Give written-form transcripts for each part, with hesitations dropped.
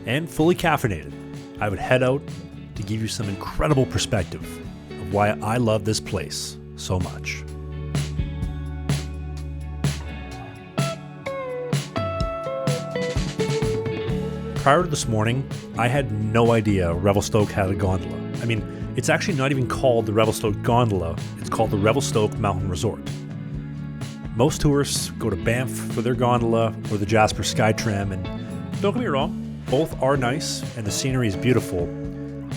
and fully caffeinated, I would head out to give you some incredible perspective of why I love this place so much. Prior to this morning, I had no idea Revelstoke had a gondola. I mean, it's actually not even called the Revelstoke Gondola, it's called the Revelstoke Mountain Resort. Most tourists go to Banff for their gondola or the Jasper Skytram, and don't get me wrong, both are nice and the scenery is beautiful,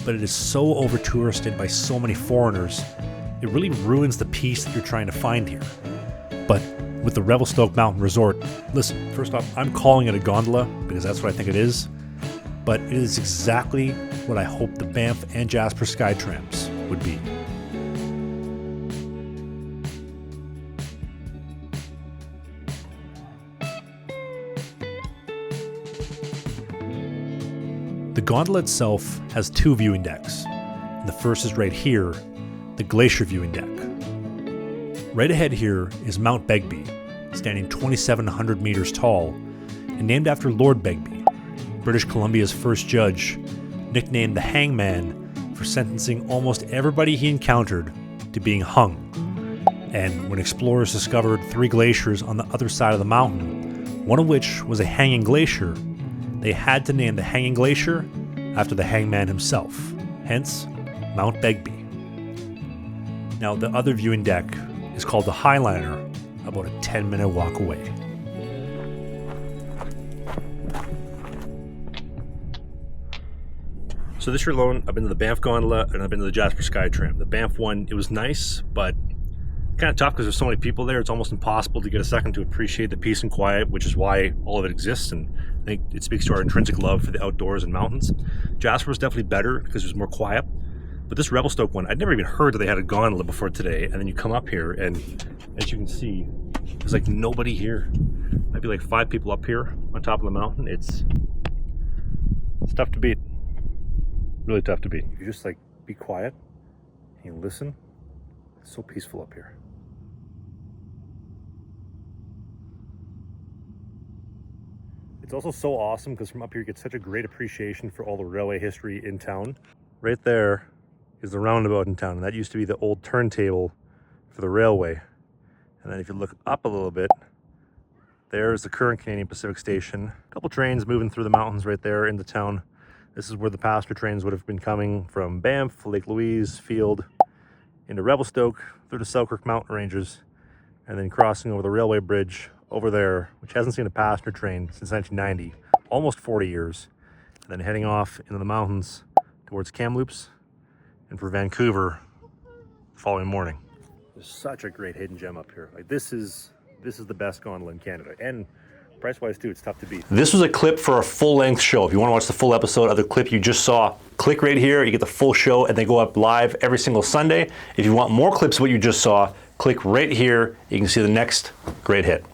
but it is so over-touristed by so many foreigners, it really ruins the peace that you're trying to find here. But with the Revelstoke Mountain Resort, listen, first off, I'm calling it a gondola because that's what I think it is, but it is exactly what I hope the Banff and Jasper Skytrams would be. The gondola itself has two viewing decks, and the first is right here, the glacier viewing deck. Right ahead here is Mount Begbie, standing 2,700 meters tall, and named after Lord Begbie, British Columbia's first judge, nicknamed the Hangman for sentencing almost everybody he encountered to being hung. And when explorers discovered 3 glaciers on the other side of the mountain, one of which was a hanging glacier, they had to name the hanging glacier after the hangman himself, hence Mount Begbie. Now the other viewing deck is called the Highliner, about a 10-minute walk away. So this year alone, I've been to the Banff Gondola and I've been to the Jasper Skytram. The Banff one, it was nice, but kind of tough because there's so many people there. It's almost impossible to get a second to appreciate the peace and quiet, which is why all of it exists, and I think it speaks to our intrinsic love for the outdoors and mountains. Jasper was definitely better because it was more quiet, but this Revelstoke one, I'd never even heard that they had a gondola before today, and then you come up here and as you can see, there's like nobody here. Might be like 5 people up here on top of the mountain. It's tough to beat. Really tough to beat. You just like be quiet and you listen. It's so peaceful up here. It's also so awesome because from up here you get such a great appreciation for all the railway history in town. Right there is the roundabout in town, and that used to be the old turntable for the railway. And then if you look up a little bit, there's the current Canadian Pacific Station. A couple trains moving through the mountains right there into town. This is where the passenger trains would have been coming from Banff, Lake Louise, Field, into Revelstoke, through the Selkirk Mountain Ranges, and then crossing over the railway bridge over there, which hasn't seen a passenger train since 1990, almost 40 years, and then heading off into the mountains towards Kamloops and for Vancouver the following morning. There's such a great hidden gem up here. Like this is the best gondola in Canada, and price-wise too, it's tough to beat. This was a clip for a full-length show. If you want to watch the full episode of the clip you just saw, click right here, you get the full show, and they go up live every single Sunday. If you want more clips of what you just saw, click right here, you can see the next great hit.